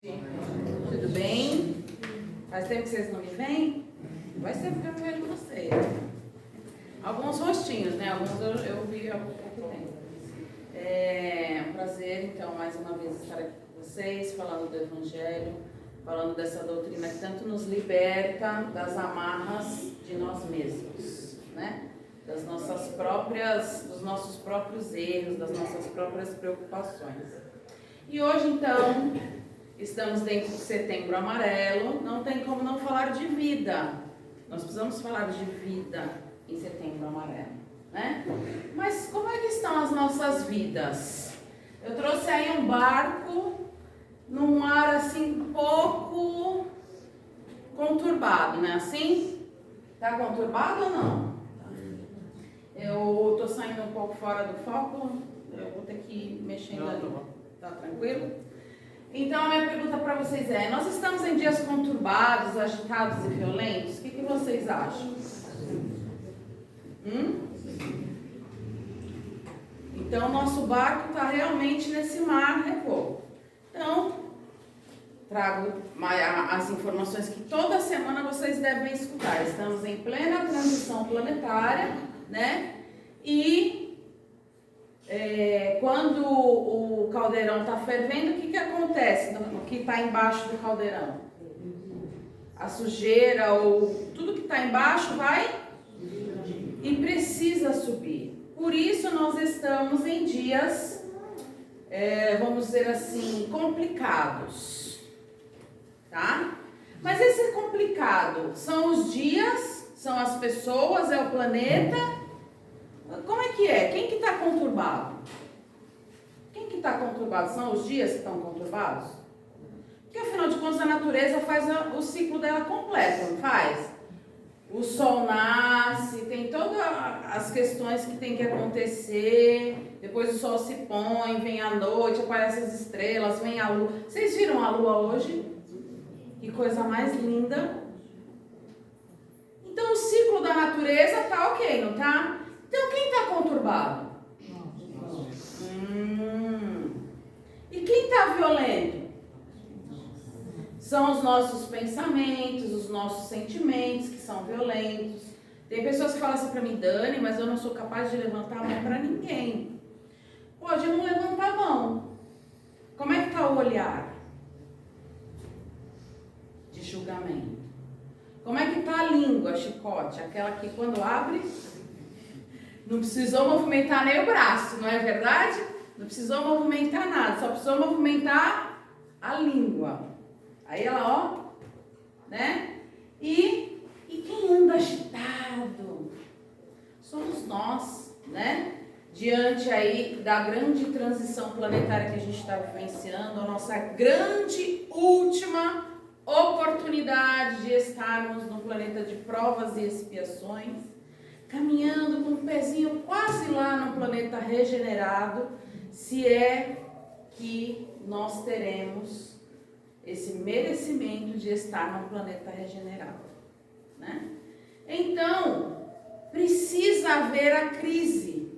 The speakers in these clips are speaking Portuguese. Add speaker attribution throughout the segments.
Speaker 1: Tudo bem? Faz tempo que vocês não me veem? Vai ser porque eu vejo vocês. Alguns rostinhos, né? Alguns eu vi há pouco tempo. É um prazer, então, mais uma vez estar aqui com vocês, falando do Evangelho, falando dessa doutrina que tanto nos liberta das amarras de nós mesmos, né? Dos nossos próprios erros, das nossas próprias preocupações. E hoje, então, estamos dentro do Setembro Amarelo, não tem como não falar de vida. Nós precisamos falar de vida em Setembro Amarelo, né? Mas como é que estão as nossas vidas? Eu trouxe aí um barco num ar assim um pouco conturbado, né? Assim? Tá conturbado ou não? Eu tô saindo um pouco fora do foco, eu vou ter que ir mexendo ali. Tá tranquilo? Então, a minha pergunta para vocês é: nós estamos em dias conturbados, agitados e violentos? O que vocês acham? Então, nosso barco está realmente nesse mar revolto. Então, trago as informações que toda semana vocês devem escutar. Estamos em plena transição planetária, né? E quando o caldeirão está fervendo, o que acontece no que está embaixo do caldeirão? A sujeira ou tudo que está embaixo vai e precisa subir. Por isso nós estamos em dias, vamos dizer assim, complicados, tá? Mas esse complicado são os dias, são as pessoas, é o planeta. Como é que é? Quem que está conturbado? Quem que está conturbado? São os dias que estão conturbados? Porque afinal de contas a natureza faz o ciclo dela completo, não faz? O sol nasce, tem todas as questões que tem que acontecer, depois o sol se põe, vem a noite, aparecem as estrelas, vem a lua. Vocês viram a lua hoje? Que coisa mais linda! Então o ciclo da natureza tá ok, não tá? Então quem está conturbado? E quem está violento? São os nossos pensamentos, os nossos sentimentos que são violentos. Tem pessoas que falam assim para mim: Dani, mas eu não sou capaz de levantar a mão para ninguém. Pode não levantar a mão. Como é que está o olhar? De julgamento. Como é que está a língua, chicote? Aquela que quando abre, não precisou movimentar nem o braço, não é verdade? Não precisou movimentar nada, só precisou movimentar a língua. Aí ela, ó, né? E quem anda agitado? Somos nós, né? Diante aí da grande transição planetária que a gente está vivenciando, a nossa grande última oportunidade de estarmos no planeta de provas e expiações, caminhando com um pezinho quase lá no planeta regenerado, se é que nós teremos esse merecimento de estar num planeta regenerado, né? Então, precisa haver a crise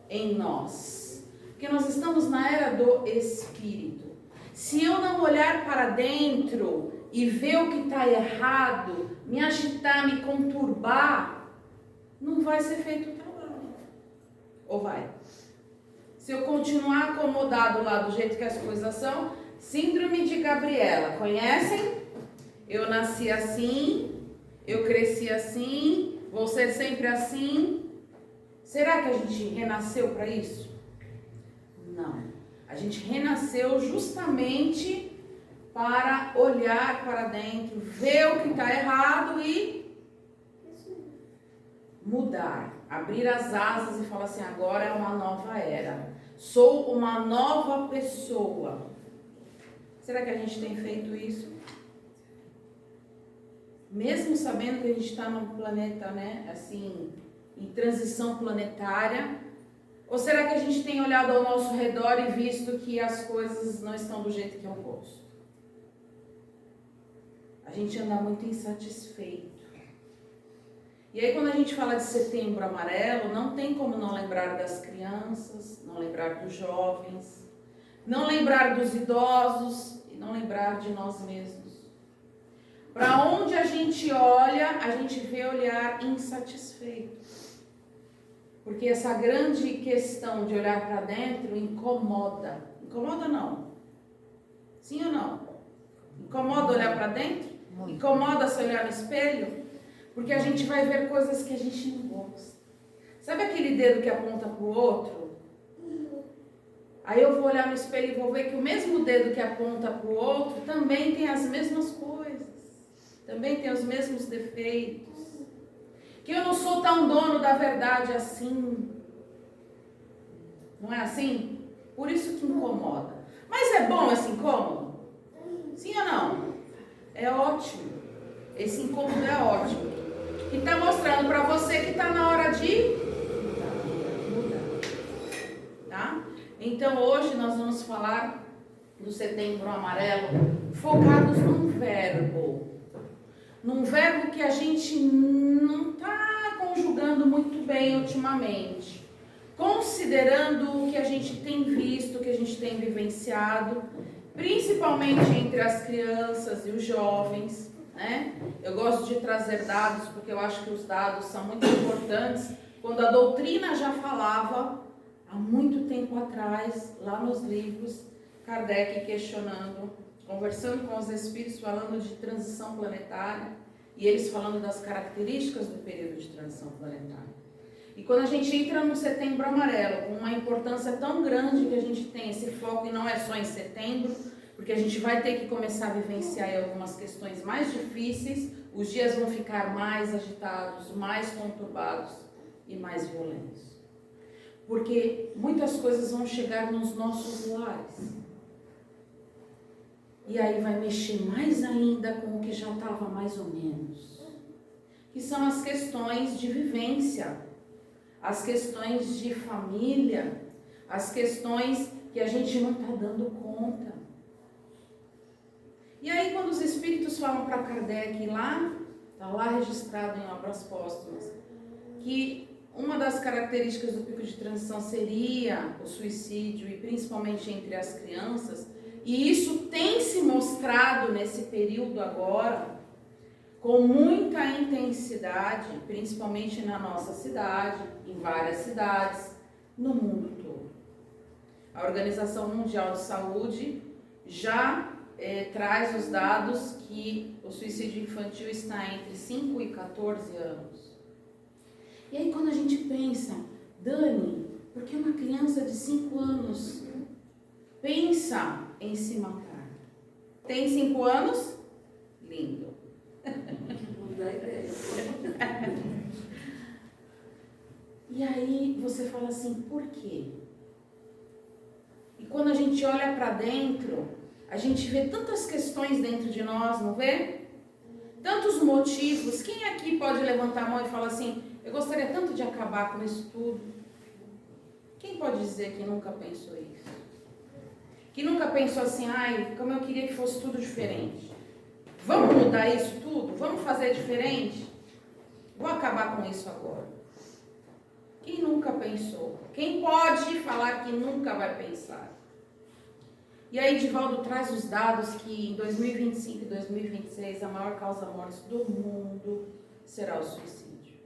Speaker 1: em nós, porque nós estamos na era do Espírito. Se eu não olhar para dentro e ver o que está errado, me agitar, me conturbar, não vai ser feito o trabalho. Ou vai? Se eu continuar acomodado lá do jeito que as coisas são, síndrome de Gabriela, conhecem? Eu nasci assim, eu cresci assim, vou ser sempre assim. Será que a gente renasceu para isso? Não. A gente renasceu justamente para olhar para dentro, ver o que está errado e mudar, abrir as asas e falar assim: agora é uma nova era, sou uma nova pessoa. Será que a gente tem feito isso? Mesmo sabendo que a gente está num planeta, né, assim, em transição planetária, ou será que a gente tem olhado ao nosso redor e visto que as coisas não estão do jeito que eu gosto? A gente anda muito insatisfeito. E aí quando a gente fala de Setembro Amarelo, não tem como não lembrar das crianças, não lembrar dos jovens, não lembrar dos idosos, e cuidar de nós mesmos. Para onde a gente olha, a gente vê olhar insatisfeito. Porque essa grande questão de olhar para dentro incomoda. Incomoda não? Sim ou não? Incomoda olhar para dentro? Incomoda se olhar no espelho? Porque a gente vai ver coisas que a gente não gosta. Sabe aquele dedo que aponta para o outro? Aí eu vou olhar no espelho e vou ver que o mesmo dedo que aponta para o outro também tem as mesmas coisas. Também tem os mesmos defeitos. Que eu não sou tão dono da verdade assim. Não é assim? Por isso que incomoda. Mas é bom esse incômodo? Sim ou não? É ótimo. Esse incômodo é ótimo. E está mostrando para você que está na hora de mudar. Tá? Então hoje nós vamos falar do Setembro Amarelo focados num verbo. Num verbo que a gente não está conjugando muito bem ultimamente. Considerando o que a gente tem visto, o que a gente tem vivenciado, principalmente entre as crianças e os jovens, né? Eu gosto de trazer dados porque eu acho que os dados são muito importantes. Quando a doutrina já falava, há muito tempo atrás, lá nos livros, Kardec questionando, conversando com os espíritos, falando de transição planetária, e eles falando das características do período de transição planetária. E quando a gente entra no Setembro Amarelo, com uma importância tão grande que a gente tem esse foco, e não é só em setembro, porque a gente vai ter que começar a vivenciar algumas questões mais difíceis, os dias vão ficar mais agitados, mais conturbados e mais violentos. Porque muitas coisas vão chegar nos nossos lares. E aí vai mexer mais ainda com o que já estava mais ou menos. Que são as questões de vivência, as questões de família, as questões que a gente não está dando conta. E aí quando os espíritos falam para Kardec lá, está lá registrado em Obras Póstumas, que uma das características do pico de transição seria o suicídio, e principalmente entre as crianças, e isso tem se mostrado nesse período agora, com muita intensidade, principalmente na nossa cidade, em várias cidades, no mundo todo. A Organização Mundial de Saúde já traz os dados que o suicídio infantil está entre 5 e 14 anos. E aí quando a gente pensa, Dani, por que uma criança de 5 anos pensa em se matar? Tem 5 anos? Lindo. Não dá ideia. E aí você fala assim, por quê? E quando a gente olha para dentro, a gente vê tantas questões dentro de nós, não vê? Tantos motivos. Quem aqui pode levantar a mão e falar assim, eu gostaria tanto de acabar com isso tudo? Quem pode dizer que nunca pensou isso? Que nunca pensou assim, ai, como eu queria que fosse tudo diferente. Vamos mudar isso tudo? Vamos fazer diferente? Vou acabar com isso agora. Quem nunca pensou? Quem pode falar que nunca vai pensar? E aí, Divaldo traz os dados que em 2025 e 2026 a maior causa morte do mundo será o suicídio.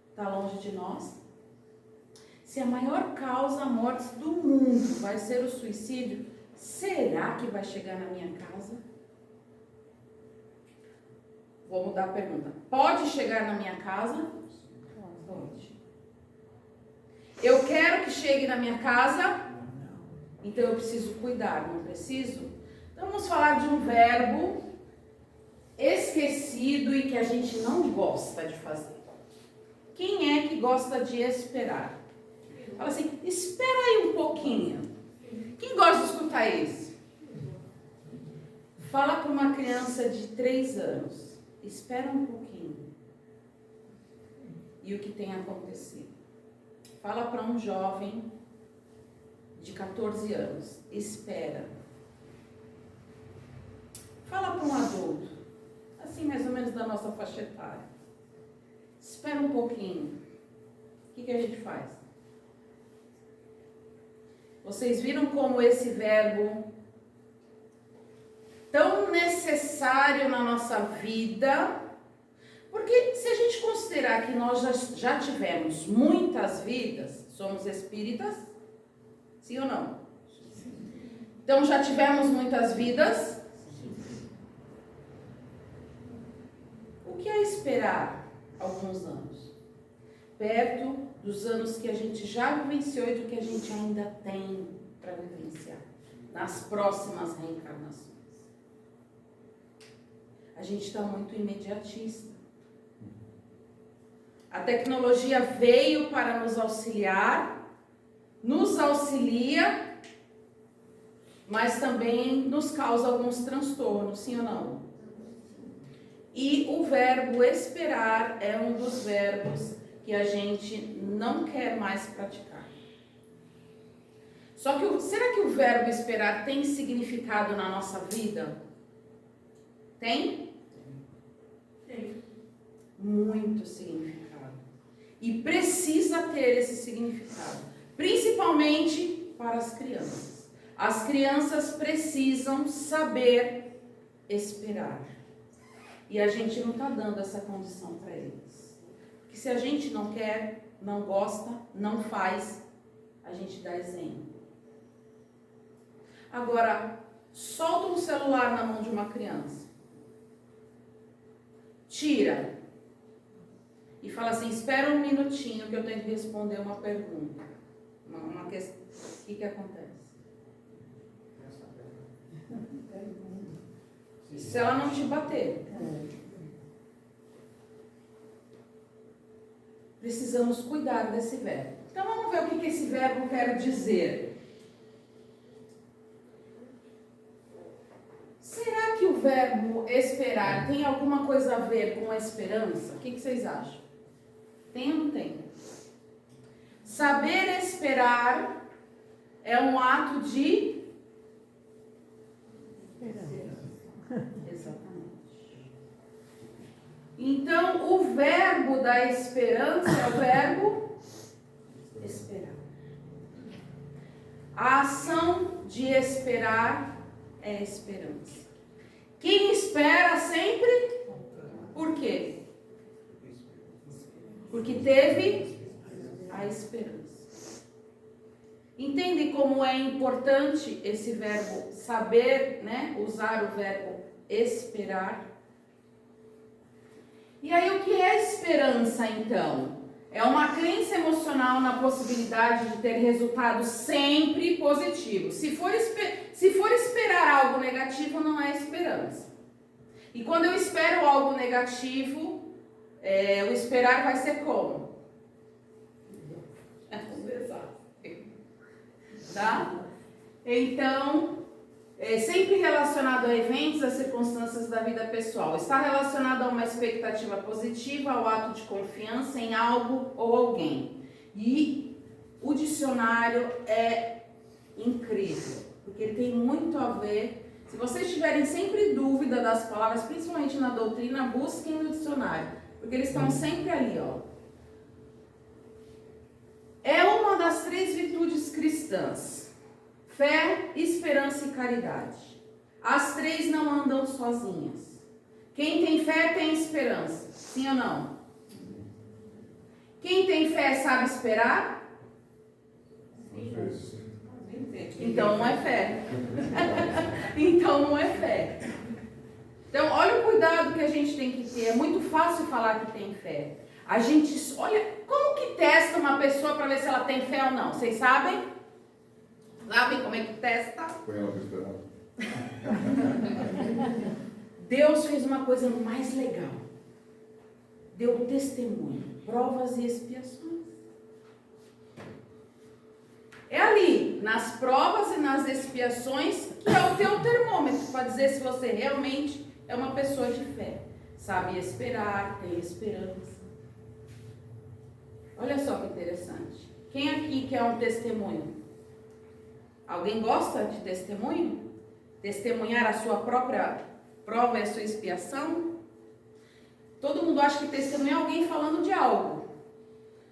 Speaker 1: Está longe de nós? Se a maior causa morte do mundo vai ser o suicídio, será que vai chegar na minha casa? Vou mudar a pergunta. Pode chegar na minha casa? Pode. Eu quero que chegue na minha casa? Então eu preciso cuidar, não preciso? Então vamos falar de um verbo esquecido e que a gente não gosta de fazer. Quem é que gosta de esperar? Fala assim, espera aí um pouquinho. Quem gosta de escutar isso? Fala para uma criança de 3 anos, espera um pouquinho. E o que tem acontecido? Fala para um jovem de 14 anos, espera. Fala para um adulto, assim mais ou menos da nossa faixa etária. Espera um pouquinho. O que a gente faz? Vocês viram como esse verbo necessário na nossa vida, porque se a gente considerar que nós já tivemos muitas vidas, somos espíritas, sim ou não? Então já tivemos muitas vidas. O que é esperar alguns anos? Perto dos anos que a gente já vivenciou e do que a gente ainda tem para vivenciar nas próximas reencarnações. A gente está muito imediatista. A tecnologia veio para nos auxiliar, nos auxilia, mas também nos causa alguns transtornos, sim ou não? E o verbo esperar é um dos verbos que a gente não quer mais praticar. Só que será que o verbo esperar tem significado na nossa vida? Tem? Tem. Muito significado. E precisa ter esse significado. Principalmente para as crianças. As crianças precisam saber esperar. E a gente não está dando essa condição para eles. Porque se a gente não quer, não gosta, não faz, a gente dá exemplo. Agora, solta um celular na mão de uma criança. Tira. E fala assim, espera um minutinho que eu tenho que responder uma pergunta. Uma questão. O que acontece? Se ela não te bater. Precisamos cuidar desse verbo. Então vamos ver o que esse verbo quer dizer. Será que o verbo esperar tem alguma coisa a ver com a esperança? O que vocês acham? Tem ou não tem? Saber esperar é um ato de exatamente. Então, o verbo da esperança é o verbo esperar. A ação de esperar é esperança. Quem espera sempre, por quê? Porque teve a esperança. Entende como é importante esse verbo saber, né? Usar o verbo esperar. E aí o que é esperança então? É uma crença emocional na possibilidade de ter resultado sempre positivo. Se for esperar algo negativo, não é esperança. E quando eu espero algo negativo, o esperar vai ser como? Tá? Então, sempre relacionado a eventos, a circunstâncias da vida pessoal. Está relacionado a uma expectativa positiva, ao ato de confiança em algo ou alguém. E o dicionário é incrível, porque ele tem muito a ver. Se vocês tiverem sempre dúvida das palavras, principalmente na doutrina, busquem no dicionário, porque eles estão sempre ali, ó. É uma das 3 virtudes cristãs: fé, esperança e caridade. As 3 não andam sozinhas. Quem tem fé tem esperança, sim ou não? Quem tem fé sabe esperar? Sim. Então não é fé. Então não é fé. Então olha o cuidado que a gente tem que ter. É muito fácil falar que tem fé. A gente, olha, como que testa uma pessoa para ver se ela tem fé ou não? Vocês sabem? Sabem como é que testa?
Speaker 2: Põe ela para esperar.
Speaker 1: Deus fez uma coisa mais legal. Deu testemunho, provas e expiações. É ali, nas provas e nas expiações, que é o teu termômetro para dizer se você realmente é uma pessoa de fé. Sabe esperar, tem esperança. Olha só que interessante. Quem aqui quer um testemunho? Alguém gosta de testemunho? Testemunhar a sua própria prova e a sua expiação? Todo mundo acha que testemunho é alguém falando de algo.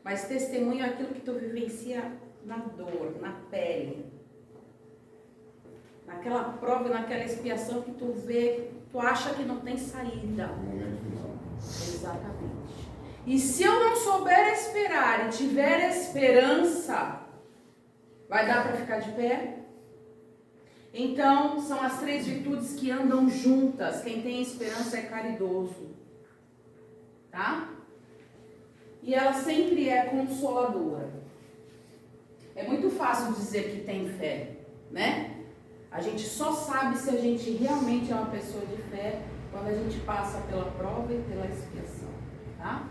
Speaker 1: Mas testemunho é aquilo que tu vivencia na dor, na pele. naquela prova, naquela expiação que tu vê, tu acha que não tem saída. Exatamente. E se eu não souber esperar e tiver esperança, vai dar para ficar de pé? Então, são as 3 virtudes que andam juntas. Quem tem esperança é caridoso. Tá? E ela sempre é consoladora. É muito fácil dizer que tem fé, né? A gente só sabe se a gente realmente é uma pessoa de fé quando a gente passa pela prova e pela expiação, tá?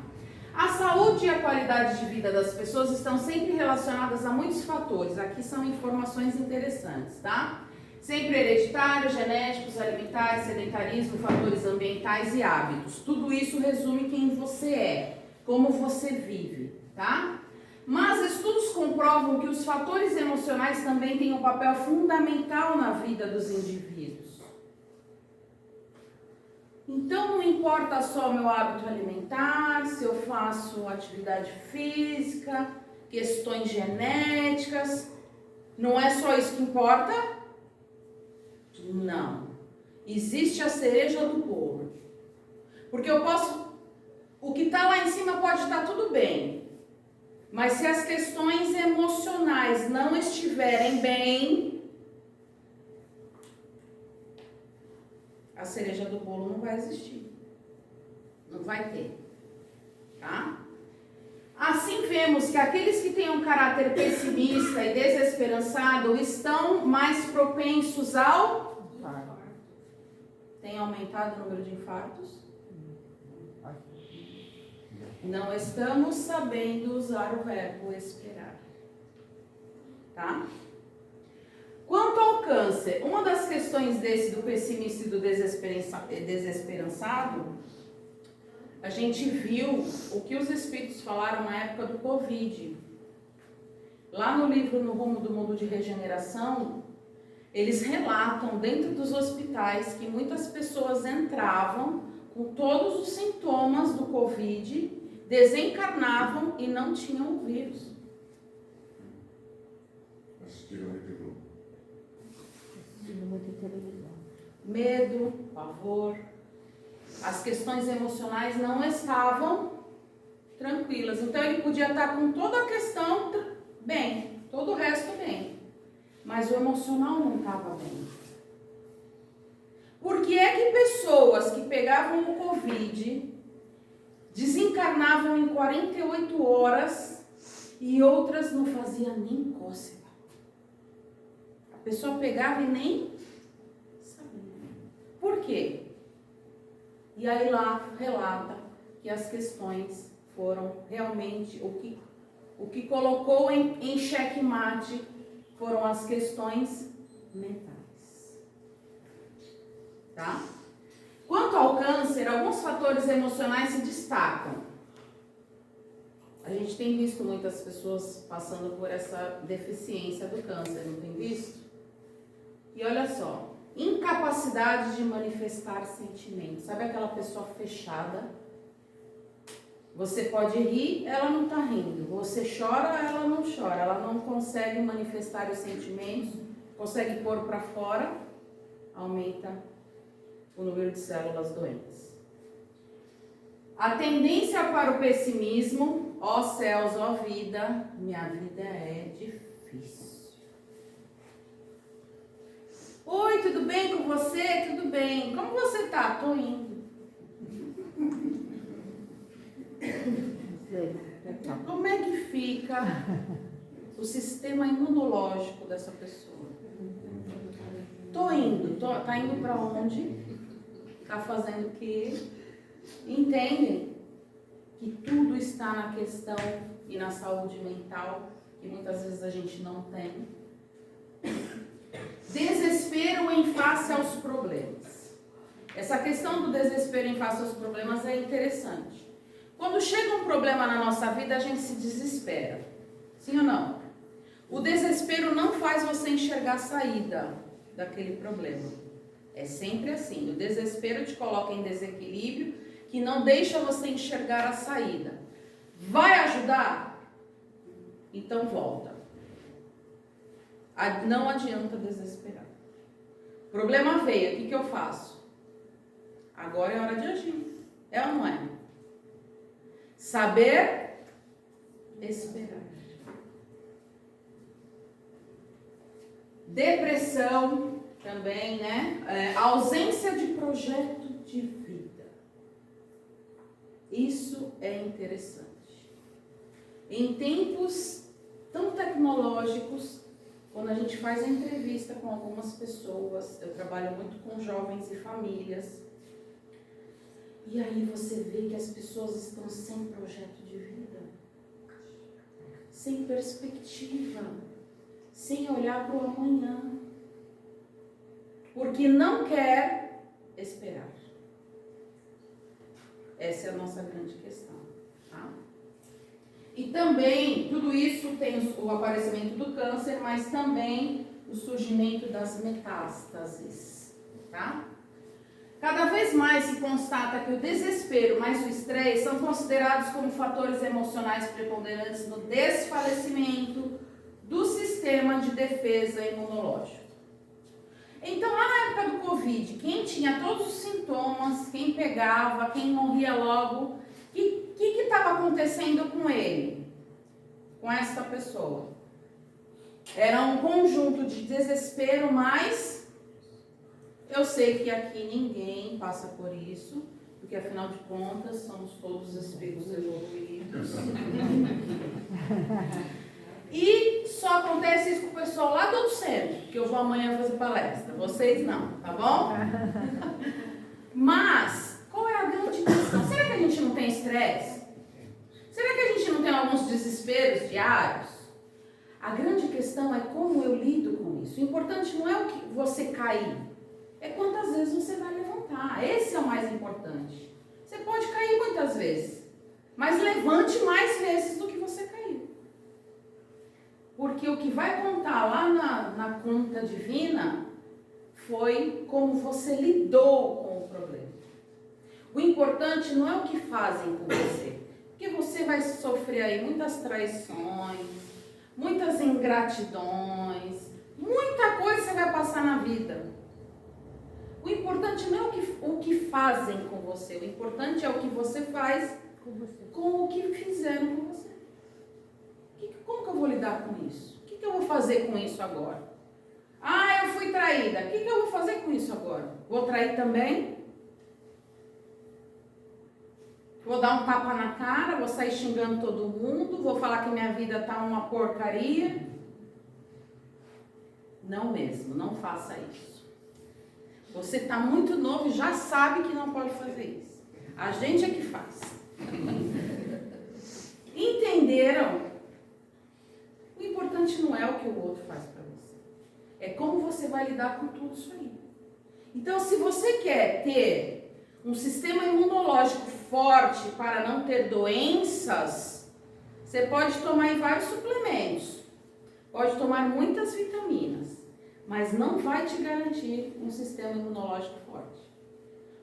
Speaker 1: A saúde e a qualidade de vida das pessoas estão sempre relacionadas a muitos fatores. Aqui são informações interessantes, tá? Sempre hereditários, genéticos, alimentares, sedentarismo, fatores ambientais e hábitos. Tudo isso resume quem você é, como você vive, tá? Mas estudos comprovam que os fatores emocionais também têm um papel fundamental na vida dos indivíduos. Então não importa só o meu hábito alimentar, se eu faço atividade física, questões genéticas, não é só isso que importa? Não. Existe a cereja do bolo. Porque eu posso, o que está lá em cima pode estar tudo bem, mas se as questões emocionais não estiverem bem, a cereja do bolo não vai existir. Não vai ter. Tá? Assim vemos que aqueles que têm um caráter pessimista e desesperançado estão mais propensos ao... Tem aumentado o número de infartos? Não estamos sabendo usar o verbo esperar. Tá? Quanto ao câncer, uma das questões do pessimista e do desesperançado, a gente viu o que os espíritos falaram na época do Covid. Lá no livro No Rumo do Mundo de Regeneração, eles relatam dentro dos hospitais que muitas pessoas entravam com todos os sintomas do Covid, desencarnavam e não tinham o vírus.
Speaker 2: Assistiram a Rede Globo.
Speaker 3: Muita televisão.
Speaker 1: Medo, pavor, as questões emocionais não estavam tranquilas. Então ele podia estar com toda a questão bem, todo o resto bem, mas o emocional não estava bem. Por que é que pessoas que pegavam o Covid desencarnavam em 48 horas e outras não faziam nem cócega? A pessoa pegava e nem sabia. Por quê? E aí lá relata que as questões foram realmente o que colocou em xeque-mate foram as questões mentais. Tá? Quanto ao câncer, alguns fatores emocionais se destacam. A gente tem visto muitas pessoas passando por essa deficiência do câncer, não tem visto? E olha só, incapacidade de manifestar sentimentos. Sabe aquela pessoa fechada? Você pode rir, ela não está rindo. Você chora, ela não chora. Ela não consegue manifestar os sentimentos, consegue pôr para fora, aumenta o número de células doentes. A tendência para o pessimismo, ó céus, ó vida, minha vida é difícil. Oi, tudo bem com você? Tudo bem. Como você tá? Tô indo. Como é que fica o sistema imunológico dessa pessoa? Tô indo. Tá indo para onde? Tá fazendo o quê? Entendem que tudo está na questão e na saúde mental, que muitas vezes a gente não tem. Desespero em face aos problemas. Essa questão do desespero em face aos problemas é interessante. Quando chega um problema na nossa vida, a gente se desespera. Sim ou não? O desespero não faz você enxergar a saída daquele problema. É sempre assim. O desespero te coloca em desequilíbrio, que não deixa você enxergar a saída. Vai ajudar? Então volta. Não adianta desesperar. problema veio, o que eu faço? Agora é hora de agir. É ou não é? Saber esperar. Depressão também, né? Ausência de projeto de vida. Isso é interessante. Em tempos tão tecnológicos, quando a gente faz a entrevista com algumas pessoas, eu trabalho muito com jovens e famílias, e aí você vê que as pessoas estão sem projeto de vida, sem perspectiva, sem olhar para o amanhã, porque não quer esperar. Essa é a nossa grande questão, tá? E também, tudo isso tem o aparecimento do câncer, mas também o surgimento das metástases, tá? Cada vez mais se constata que o desespero mais o estresse são considerados como fatores emocionais preponderantes no desfalecimento do sistema de defesa imunológico. Então, lá na época do Covid, quem tinha todos os sintomas, quem pegava, quem morria logo, o que estava acontecendo com ele? Com essa pessoa? Era um conjunto de desespero, mas eu sei que aqui ninguém passa por isso, porque afinal de contas somos todos espíritos evoluídos. E só acontece isso com o pessoal lá do outro centro, que eu vou amanhã fazer palestra. Vocês não, tá bom? Mas, qual é a grande questão? Será que a gente não tem estresse? Será que a gente não tem alguns desesperos diários? A grande questão é como eu lido com isso. O importante não é o que você cair, é quantas vezes você vai levantar. Esse é o mais importante. Você pode cair muitas vezes, mas levante mais vezes do que você caiu. Porque o que vai contar lá na conta divina foi como você lidou com o problema. O importante não é o que fazem com você, porque você vai sofrer aí muitas traições, muitas ingratidões, muita coisa você vai passar na vida. O importante não é o que fazem com você, o importante é o que você faz com o que fizeram com você. Como que eu vou lidar com isso? O que eu vou fazer com isso agora? Ah, eu fui traída. O que eu vou fazer com isso agora? Vou trair também? Vou dar um tapa na cara? Vou sair xingando todo mundo? Vou falar que minha vida tá uma porcaria? Não mesmo, não faça isso. Você tá muito novo e já sabe que não pode fazer isso. A gente é que faz. Entenderam? O importante não é o que o outro faz para você. É como você vai lidar com tudo isso aí. Então, se você quer ter um sistema imunológico forte para não ter doenças, você pode tomar em vários suplementos. Pode tomar muitas vitaminas. Mas não vai te garantir um sistema imunológico forte.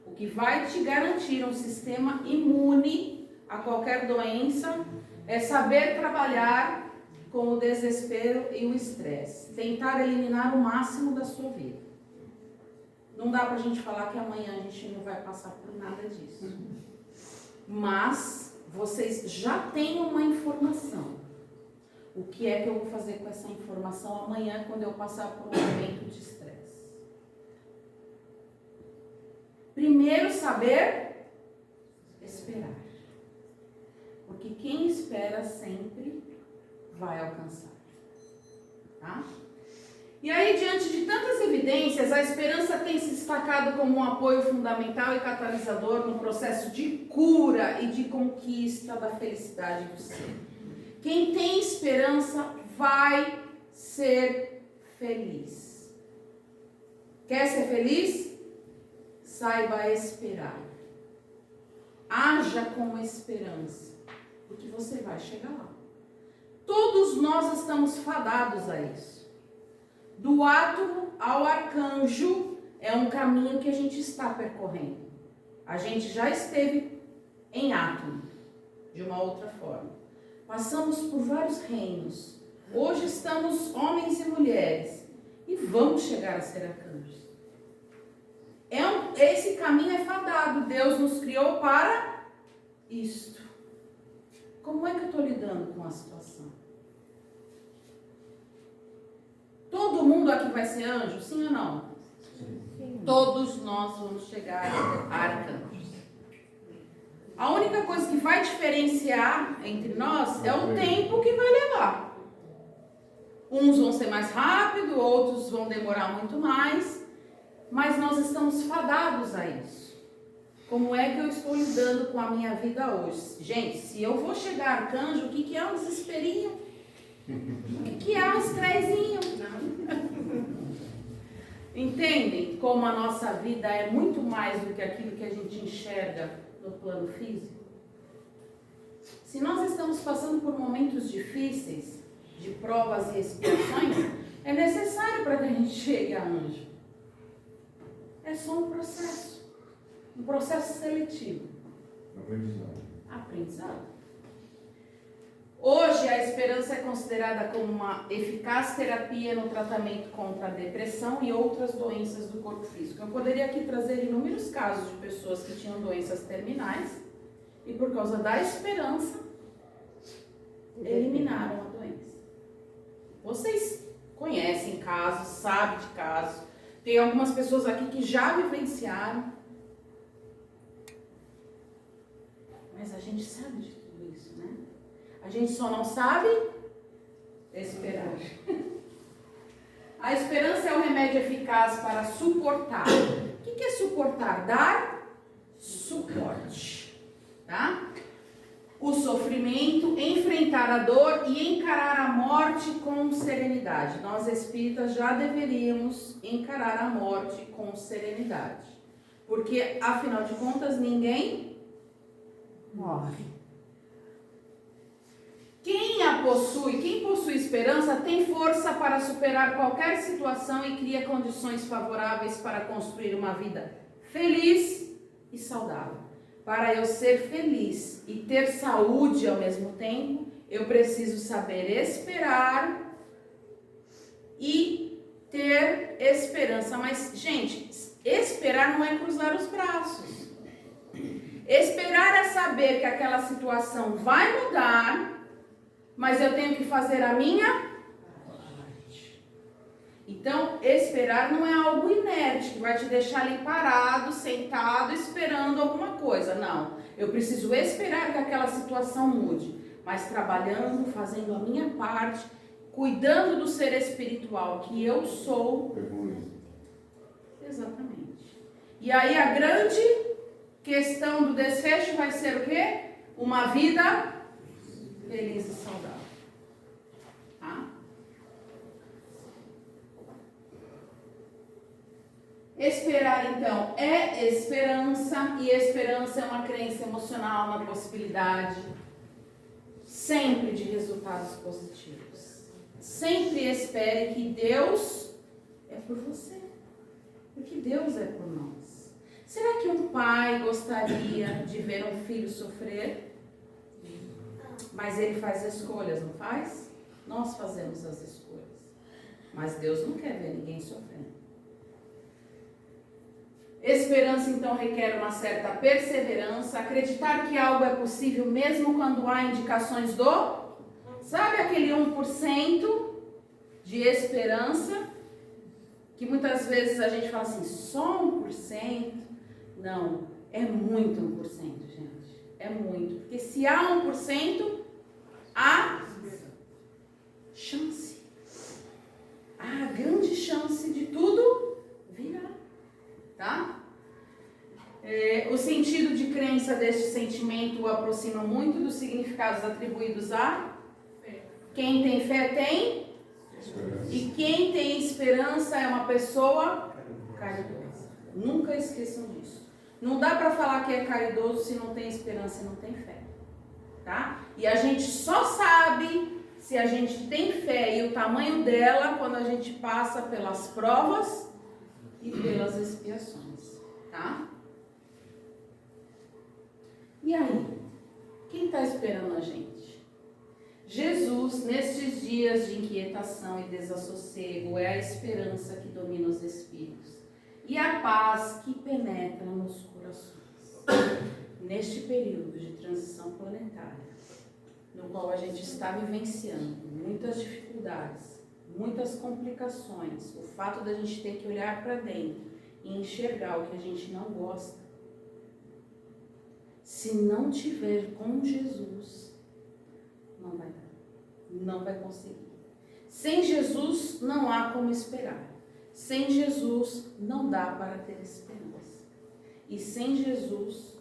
Speaker 1: O que vai te garantir um sistema imune a qualquer doença é saber trabalhar com o desespero e o estresse. Tentar eliminar o máximo da sua vida. Não dá pra gente falar que amanhã a gente não vai passar por nada disso. Mas vocês já têm uma informação. O que é que eu vou fazer com essa informação amanhã quando eu passar por um momento de estresse? Primeiro, saber esperar. Porque quem espera sempre vai alcançar. Tá? E aí, diante de tantas evidências, a esperança tem se destacado como um apoio fundamental e catalisador no processo de cura e de conquista da felicidade do ser. Quem tem esperança vai ser feliz. Quer ser feliz? Saiba esperar. Haja com esperança, porque você vai chegar lá. Todos nós estamos fadados a isso. Do átomo ao arcanjo é um caminho que a gente está percorrendo. A gente já esteve em átomo, de uma outra forma. Passamos por vários reinos. Hoje estamos homens e mulheres. E vamos chegar a ser arcanjos. esse caminho é fadado. Deus nos criou para isto. Como é que eu estou lidando com a situação? Todo mundo aqui vai ser anjo? Sim ou não?
Speaker 3: Sim.
Speaker 1: Todos nós vamos chegar a arcanjos. A única coisa que vai diferenciar entre nós é o tempo que vai levar. Uns vão ser mais rápido, outros vão demorar muito mais, mas nós estamos fadados a isso. Como é que eu estou lidando com a minha vida hoje? Gente, se eu vou chegar arcanjo, o que é um desesperinho? O que é um estressinho? Entendem como a nossa vida é muito mais do que aquilo que a gente enxerga no plano físico? Se nós estamos passando por momentos difíceis, de provas e expiações, é necessário para que a gente chegue a anjo. É só um processo seletivo. Aprendizado. Hoje a esperança é considerada como uma eficaz terapia no tratamento contra a depressão e outras doenças do corpo físico. Eu poderia aqui trazer inúmeros casos de pessoas que tinham doenças terminais e por causa da esperança eliminaram a doença. Vocês conhecem casos, sabem de casos. Tem algumas pessoas aqui que já vivenciaram. Mas a gente sabe de tudo isso, né? A gente só não sabe esperar. A esperança é um remédio eficaz para suportar. O que é suportar? Dar suporte. Tá? O sofrimento, enfrentar a dor e encarar a morte com serenidade. Nós espíritas já deveríamos encarar a morte com serenidade. Porque, afinal de contas, ninguém morre. Quem possui esperança tem força para superar qualquer situação e cria condições favoráveis para construir uma vida feliz e saudável. Para eu ser feliz e ter saúde ao mesmo tempo, eu preciso saber esperar e ter esperança. Mas, gente, esperar não é cruzar os braços. Esperar é saber que aquela situação vai mudar, mas eu tenho que fazer a minha parte. Então, esperar não é algo inerte, que vai te deixar ali parado, sentado, esperando alguma coisa. Não, eu preciso esperar que aquela situação mude, mas trabalhando, fazendo a minha parte, cuidando do ser espiritual que eu sou. Exatamente. E aí a grande questão do desfecho vai ser o quê? Uma vida feliz e saudável. Tá? Esperar, então, é esperança, e esperança é uma crença emocional na possibilidade sempre de resultados positivos. Sempre espere que Deus é por você, porque Deus é por nós. Será que um pai gostaria de ver um filho sofrer? Mas ele faz escolhas, não faz? Nós fazemos as escolhas. Mas Deus não quer ver ninguém sofrendo. Esperança, então, requer uma certa perseverança, acreditar que algo é possível mesmo quando há indicações do... Sabe aquele 1% de esperança? Que muitas vezes a gente fala assim, só 1%? Não, é muito 1%, gente. É muito. Porque se há 1%, há chance. Há grande chance de tudo virar. Tá? O sentido de crença deste sentimento o aproxima muito dos significados atribuídos a fé. Quem tem fé tem esperança. E quem tem esperança é uma pessoa caridosa. Nunca esqueçam disso. Não dá para falar que é caridoso se não tem esperança e não tem fé. Tá? E a gente só sabe se a gente tem fé e o tamanho dela quando a gente passa pelas provas e pelas expiações, tá? E aí? Quem está esperando a gente? Jesus, nestes dias de inquietação e desassossego, é a esperança que domina os espíritos e a paz que penetra neste período de transição planetária, no qual a gente está vivenciando muitas dificuldades, muitas complicações, o fato da gente ter que olhar para dentro e enxergar o que a gente não gosta, se não tiver com Jesus, não vai dar, não vai conseguir. Sem Jesus não há como esperar. Sem Jesus não dá para ter esperança. E sem Jesus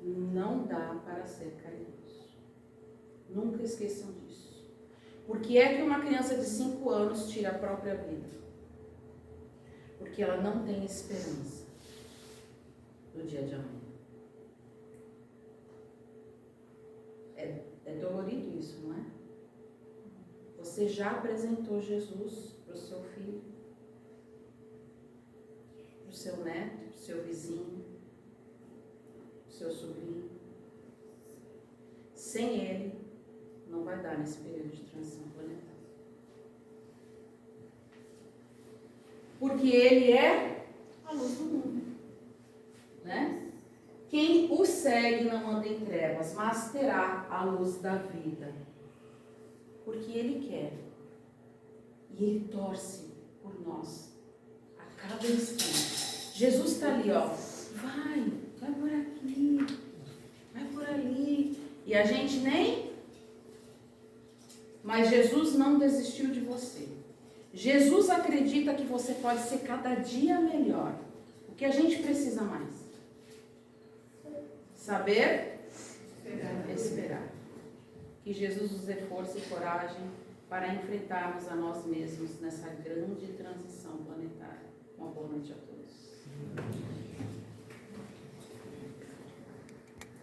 Speaker 1: não dá para ser caridoso. Nunca esqueçam disso. Por que é que uma criança de 5 anos tira a própria vida? Porque ela não tem esperança no dia de amanhã. É dolorido isso, não é? Você já apresentou Jesus para o seu filho, para o seu neto, para o seu vizinho, para o seu sobrinho. Sem ele, não vai dar nesse período de transição planetária. Porque ele é a luz do mundo, né? Quem o segue não anda em trevas, mas terá a luz da vida. Porque ele quer. E ele torce por nós a cada instante. Jesus está ali, ó. Vai por aqui, vai por ali. E a gente nem... Mas Jesus não desistiu de você. Jesus acredita que você pode ser cada dia melhor. O que a gente precisa mais? Saber esperar. Que Jesus nos dê força e coragem para enfrentarmos a nós mesmos nessa grande transição planetária. Uma boa noite a todos.